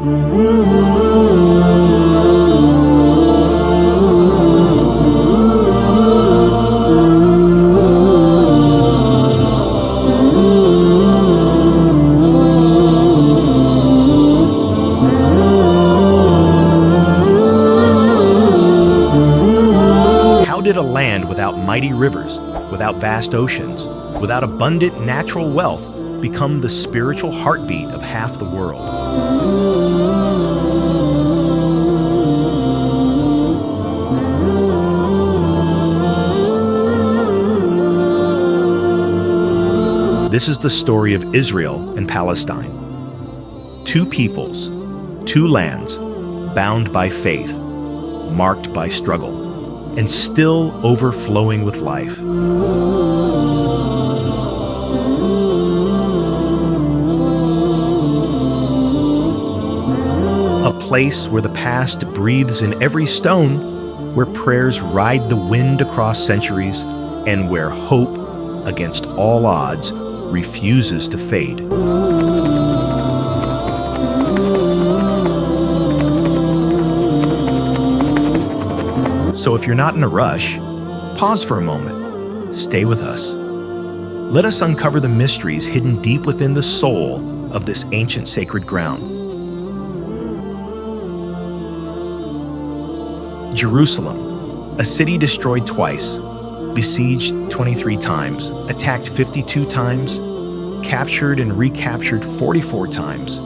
How did a land without mighty rivers, without vast oceans, without abundant natural wealth become the spiritual heartbeat of half the world? This is the story of Israel and Palestine. Two peoples, two lands, bound by faith, marked by struggle, and still overflowing with life. A place where the past breathes in every stone, where prayers ride the wind across centuries, and where hope, against all odds, refuses to fade. So if you're not in a rush, pause for a moment. Stay with us. Let us uncover the mysteries hidden deep within the soul of this ancient sacred ground. Jerusalem, a city destroyed twice, besieged 23 times, attacked 52 times, captured and recaptured 44 times.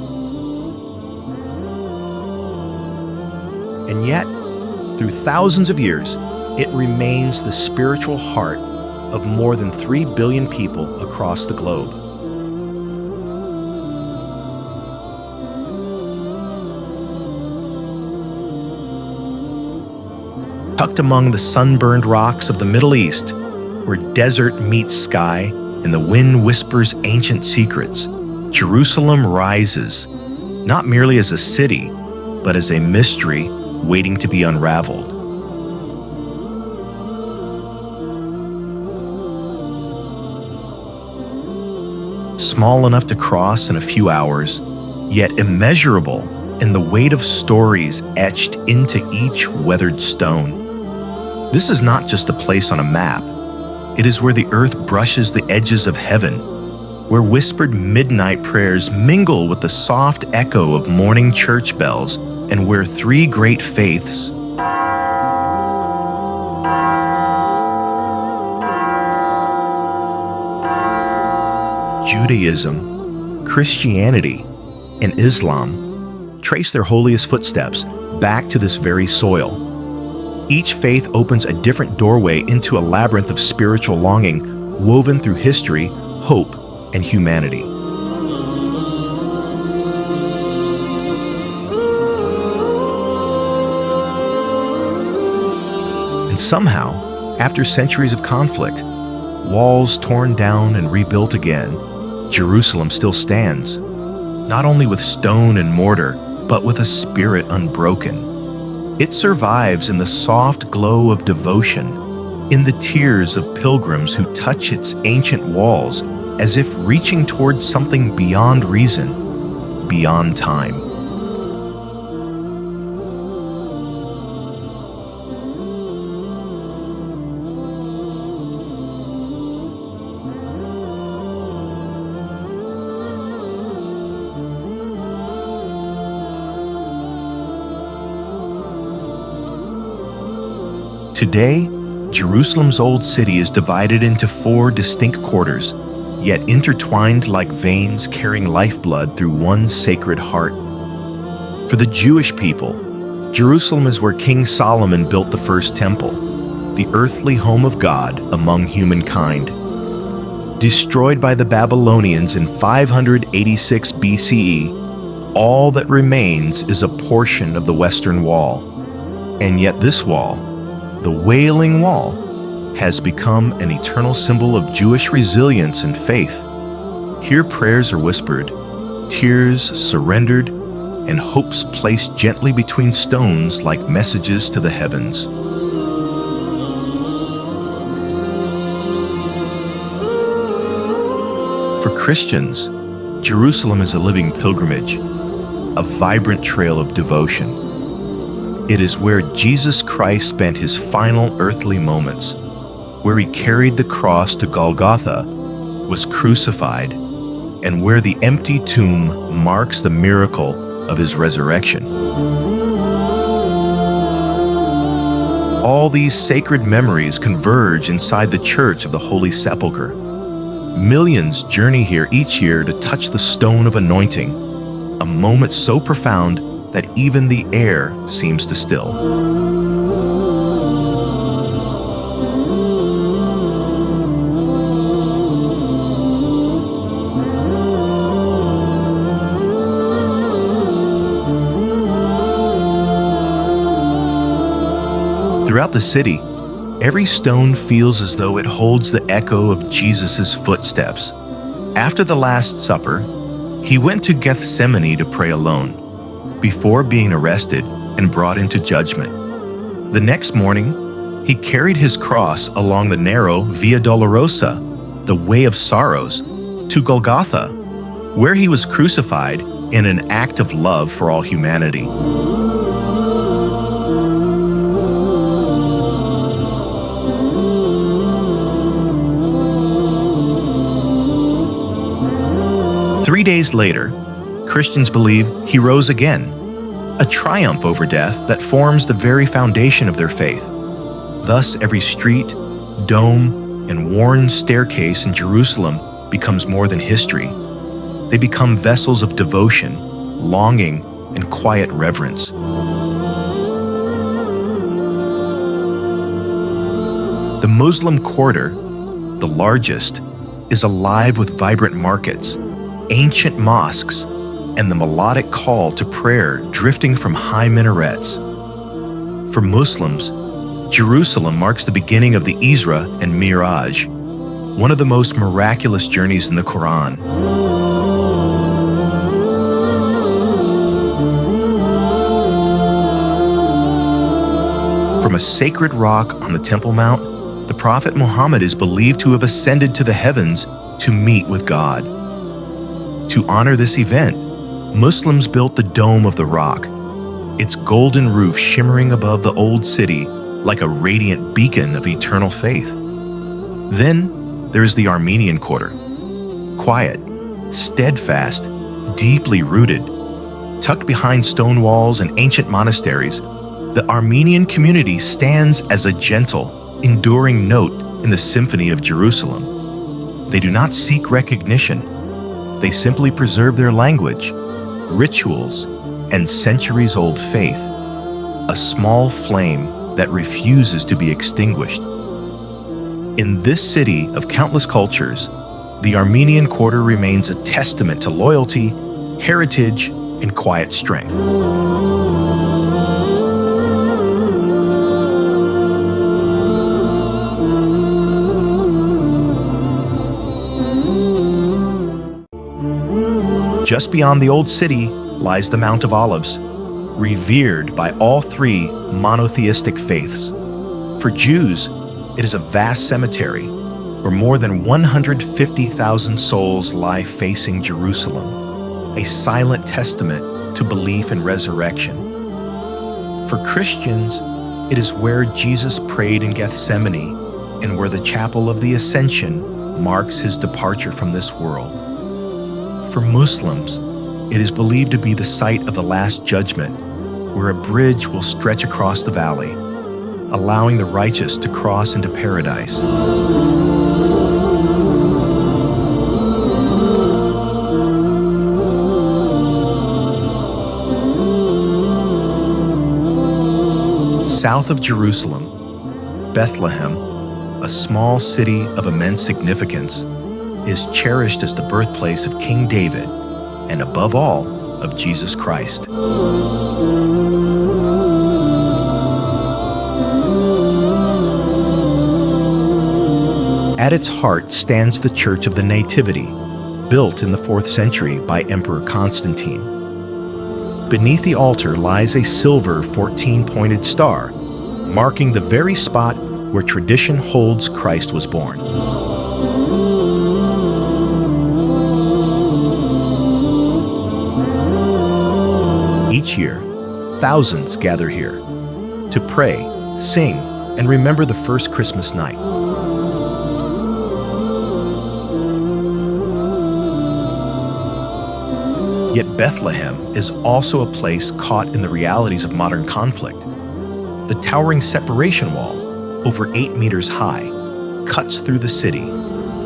And yet, through thousands of years, it remains the spiritual heart of more than 3 billion people across the globe. Tucked among the sunburned rocks of the Middle East, where desert meets sky and the wind whispers ancient secrets, Jerusalem rises, not merely as a city, but as a mystery waiting to be unraveled. Small enough to cross in a few hours, yet immeasurable in the weight of stories etched into each weathered stone. This is not just a place on a map. It is where the earth brushes the edges of heaven, where whispered midnight prayers mingle with the soft echo of morning church bells, and where three great faiths, Judaism, Christianity, and Islam, trace their holiest footsteps back to this very soil. Each faith opens a different doorway into a labyrinth of spiritual longing woven through history, hope, and humanity. And somehow, after centuries of conflict, walls torn down and rebuilt again, Jerusalem still stands, not only with stone and mortar, but with a spirit unbroken. It survives in the soft glow of devotion, in the tears of pilgrims who touch its ancient walls as if reaching towards something beyond reason, beyond time. Today, Jerusalem's old city is divided into 4 distinct quarters, yet intertwined like veins carrying lifeblood through one sacred heart. For the Jewish people, Jerusalem is where King Solomon built the first temple, the earthly home of God among humankind. Destroyed by the Babylonians in 586 BCE, all that remains is a portion of the Western Wall. And yet this wall, the Wailing Wall, has become an eternal symbol of Jewish resilience and faith. Here prayers are whispered, tears surrendered, and hopes placed gently between stones like messages to the heavens. For Christians, Jerusalem is a living pilgrimage. a vibrant trail of devotion. It is where Jesus Christ spent his final earthly moments, where he carried the cross to Golgotha, was crucified, and where the empty tomb marks the miracle of his resurrection. All these sacred memories converge inside the Church of the Holy Sepulchre. Millions journey here each year to touch the stone of anointing, a moment so profound that even the air seems to still. Throughout the city, every stone feels as though it holds the echo of Jesus' footsteps. After the Last Supper, he went to Gethsemane to pray alone, before being arrested and brought into judgment. The next morning, he carried his cross along the narrow Via Dolorosa, the Way of Sorrows, to Golgotha, where he was crucified in an act of love for all humanity. Three days later, Christians believe he rose again, a triumph over death that forms the very foundation of their faith. Thus, every street, dome, and worn staircase in Jerusalem becomes more than history. They become vessels of devotion, longing, and quiet reverence. The Muslim quarter, the largest, is alive with vibrant markets, ancient mosques, and the melodic call to prayer drifting from high minarets. For Muslims, Jerusalem marks the beginning of the Isra and Miraj, one of the most miraculous journeys in the Quran. From a sacred rock on the Temple Mount, the Prophet Muhammad is believed to have ascended to the heavens to meet with God. To honor this event, Muslims built the Dome of the Rock, its golden roof shimmering above the old city like a radiant beacon of eternal faith. Then there is the Armenian quarter. Quiet, steadfast, deeply rooted, tucked behind stone walls and ancient monasteries, the Armenian community stands as a gentle, enduring note in the symphony of Jerusalem. They do not seek recognition. They simply preserve their language, rituals, and centuries-old faith, a small flame that refuses to be extinguished. In this city of countless cultures, the Armenian quarter remains a testament to loyalty, heritage, and quiet strength. Just beyond the old city lies the Mount of Olives, revered by all three monotheistic faiths. For Jews, it is a vast cemetery where more than 150,000 souls lie facing Jerusalem, a silent testament to belief in resurrection. For Christians, it is where Jesus prayed in Gethsemane and where the Chapel of the Ascension marks his departure from this world. For Muslims, it is believed to be the site of the Last Judgment, where a bridge will stretch across the valley, allowing the righteous to cross into paradise. South of Jerusalem, Bethlehem, a small city of immense significance, is cherished as the birthplace of King David and, above all, of Jesus Christ. At its heart stands the Church of the Nativity, built in the 4th century by Emperor Constantine. Beneath the altar lies a silver 14-pointed star, marking the very spot where tradition holds Christ was born. each year, thousands gather here to pray, sing, and remember the first Christmas night. Yet Bethlehem is also a place caught in the realities of modern conflict. The towering separation wall, over 8 meters high, cuts through the city,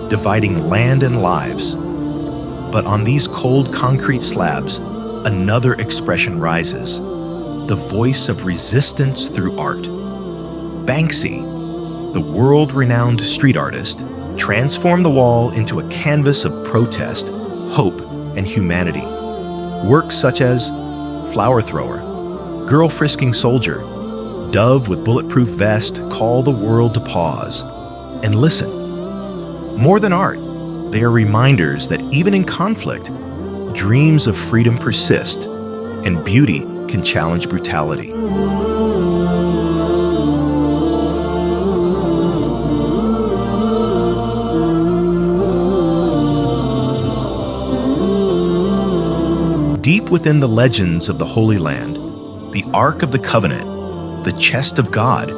dividing land and lives. But on these cold concrete slabs, another expression rises, the voice of resistance through art. Banksy, the world-renowned street artist, transformed the wall into a canvas of protest, hope, and humanity. Works such as Flower Thrower, Girl Frisking Soldier, Dove with Bulletproof Vest call the world to pause and listen. More than art, they are reminders that even in conflict, dreams of freedom persist and beauty can challenge brutality. Deep within the legends of the Holy Land, the Ark of the Covenant, the Chest of God,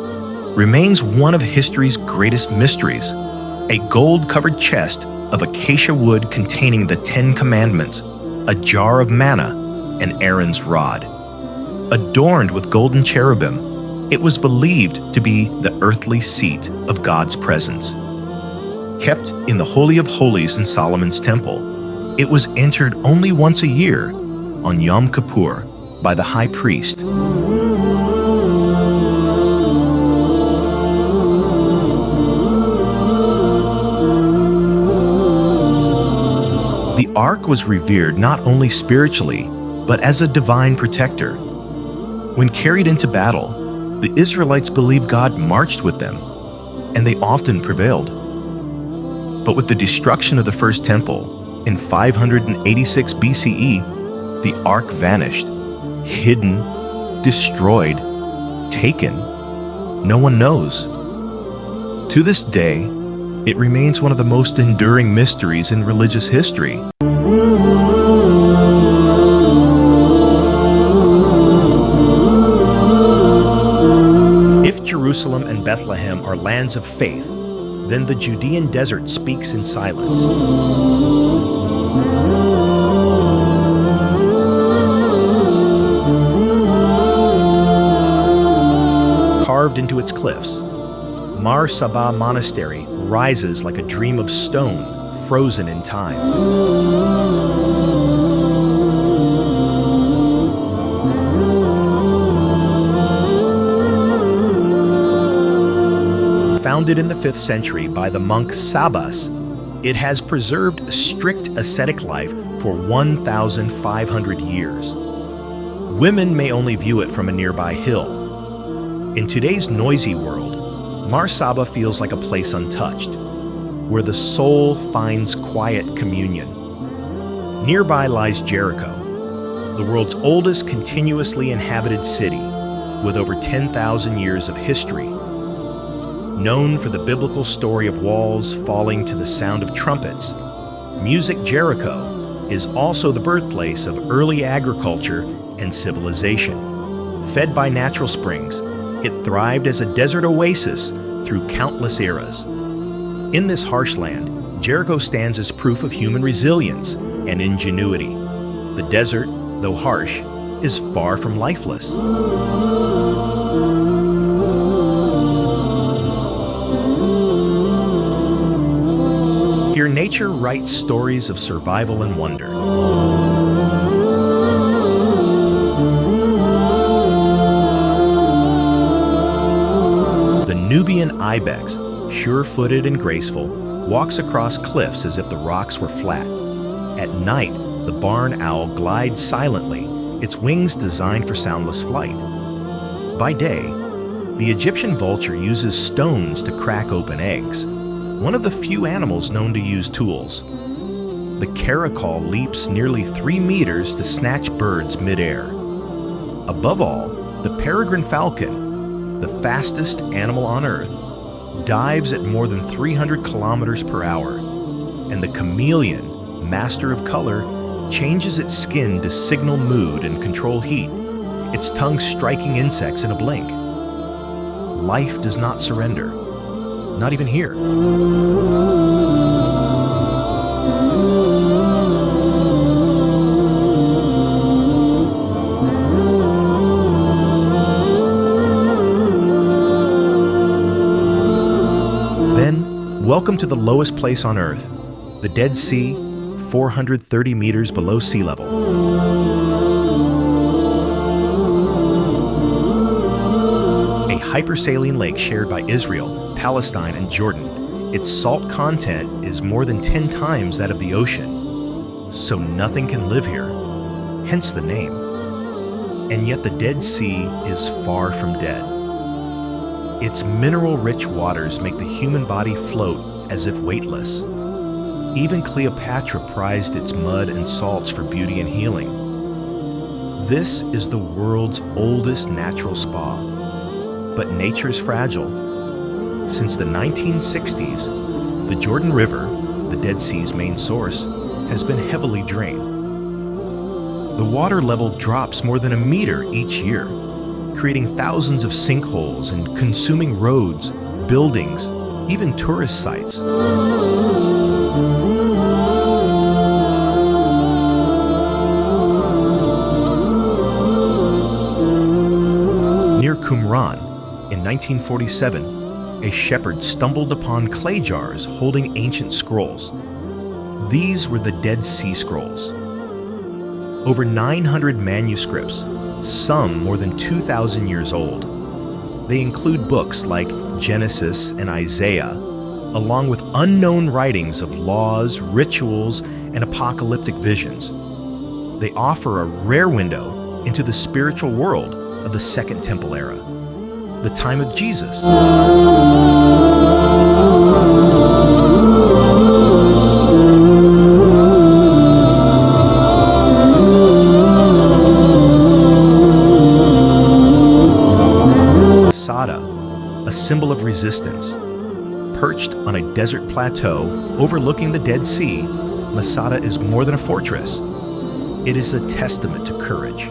remains one of history's greatest mysteries, a gold-covered chest of acacia wood containing the 10 Commandments, a jar of manna, and Aaron's rod. Adorned with golden cherubim, it was believed to be the earthly seat of God's presence. Kept in the Holy of Holies in Solomon's temple, it was entered only once a year, on Yom Kippur, by the high priest. The Ark was revered not only spiritually, but as a divine protector. When carried into battle, the Israelites believed God marched with them, and they often prevailed. But with the destruction of the First Temple in 586 BCE, the Ark vanished, hidden, destroyed, taken. No one knows. To this day, it remains one of the most enduring mysteries in religious history. If Jerusalem and Bethlehem are lands of faith, then the Judean desert speaks in silence. Carved into its cliffs, Masada Monastery rises like a dream of stone, frozen in time. Founded in the 5th century by the monk Sabbas, it has preserved strict ascetic life for 1,500 years. Women may only view it from a nearby hill. In today's noisy world, Masada feels like a place untouched, where the soul finds quiet communion. Nearby lies Jericho, the world's oldest continuously inhabited city, with over 10,000 years of history. Known for the biblical story of walls falling to the sound of trumpets, Music Jericho is also the birthplace of early agriculture and civilization. Fed by natural springs, it thrived as a desert oasis through countless eras. In this harsh land, Jericho stands as proof of human resilience and ingenuity. The desert, though harsh, is far from lifeless. Here, nature writes stories of survival and wonder. The Nubian ibex, sure-footed and graceful, walks across cliffs as if the rocks were flat. At night, the barn owl glides silently, its wings designed for soundless flight. By day, the Egyptian vulture uses stones to crack open eggs, one of the few animals known to use tools. The caracal leaps nearly 3 meters to snatch birds midair. Above all, the peregrine falcon, the fastest animal on Earth, dives at more than 300 kilometers per hour, and the chameleon, master of color, changes its skin to signal mood and control heat, its tongue striking insects in a blink. Life does not surrender, not even here. Then, welcome to the lowest place on Earth, the Dead Sea, 430 meters below sea level. A hypersaline lake shared by Israel, Palestine, and Jordan. Its salt content is more than 10 times that of the ocean, so nothing can live here, hence the name. And yet the Dead Sea is far from dead. Its mineral-rich waters make the human body float as if weightless. Even Cleopatra prized its mud and salts for beauty and healing. This is the world's oldest natural spa. But nature is fragile. Since the 1960s, the Jordan River, the Dead Sea's main source, has been heavily drained. The water level drops more than a meter each year, creating thousands of sinkholes and consuming roads, buildings, even tourist sites. Near Qumran, in 1947, a shepherd stumbled upon clay jars holding ancient scrolls. These were the Dead Sea Scrolls. Over 900 manuscripts, some more than 2,000 years old. They include books like Genesis and Isaiah, along with unknown writings of laws, rituals, and apocalyptic visions. They offer a rare window into the spiritual world of the Second Temple era, the time of Jesus. Masada, a symbol of resistance. Perched on a desert plateau overlooking the Dead Sea, Masada is more than a fortress. It is a testament to courage.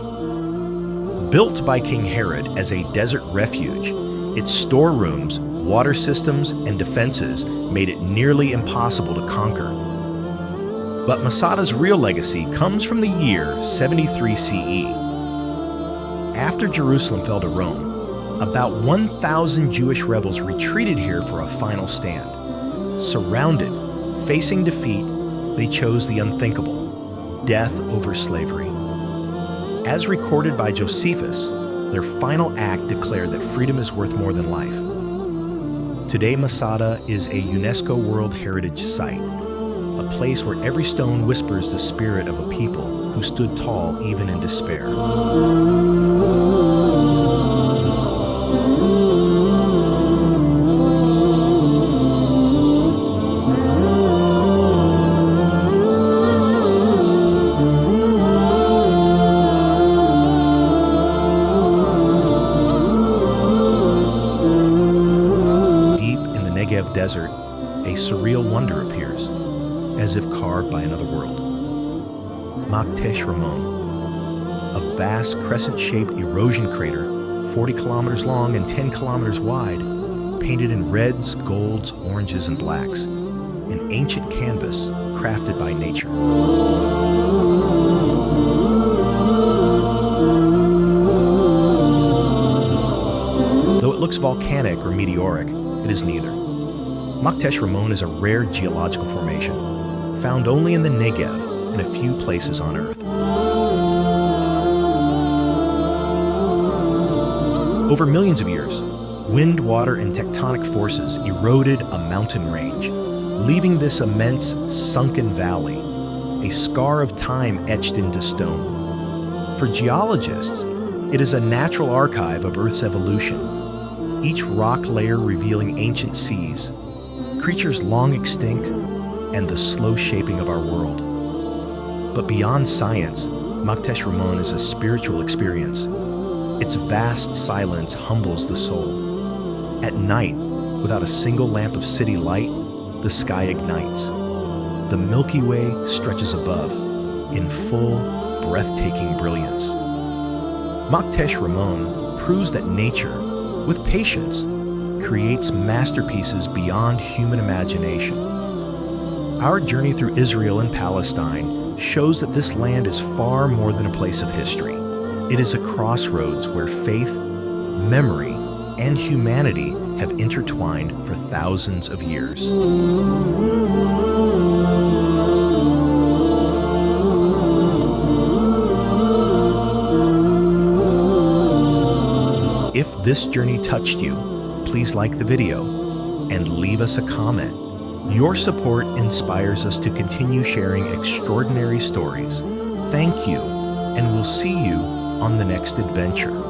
Built by King Herod as a desert refuge, its storerooms, water systems, and defenses made it nearly impossible to conquer. But Masada's real legacy comes from the year 73 CE. After Jerusalem fell to Rome, about 1,000 Jewish rebels retreated here for a final stand. Surrounded, facing defeat, they chose the unthinkable: death over slavery. As recorded by Josephus, their final act declared that freedom is worth more than life. Today, Masada is a UNESCO World Heritage Site, a place where every stone whispers the spirit of a people who stood tall even in despair. Desert, a surreal wonder appears, as if carved by another world. Maktesh Ramon, a vast crescent-shaped erosion crater, 40 kilometers long and 10 kilometers wide, painted in reds, golds, oranges, and blacks, an ancient canvas crafted by nature. Though it looks volcanic or meteoric, it is neither. Maktesh Ramon is a rare geological formation, found only in the Negev and a few places on Earth. Over millions of years, wind, water, and tectonic forces eroded a mountain range, leaving this immense sunken valley, a scar of time etched into stone. For geologists, it is a natural archive of Earth's evolution, each rock layer revealing ancient seas, creatures long extinct, and the slow shaping of our world. But beyond science, Maktesh Ramon is a spiritual experience. Its vast silence humbles the soul. At night, without a single lamp of city light, the sky ignites. The Milky Way stretches above, in full, breathtaking brilliance. Maktesh Ramon proves that nature, with patience, creates masterpieces beyond human imagination. Our journey through Israel and Palestine shows that this land is far more than a place of history. It is a crossroads where faith, memory, and humanity have intertwined for thousands of years. If this journey touched you, please like the video and leave us a comment. Your support inspires us to continue sharing extraordinary stories. Thank you, and we'll see you on the next adventure.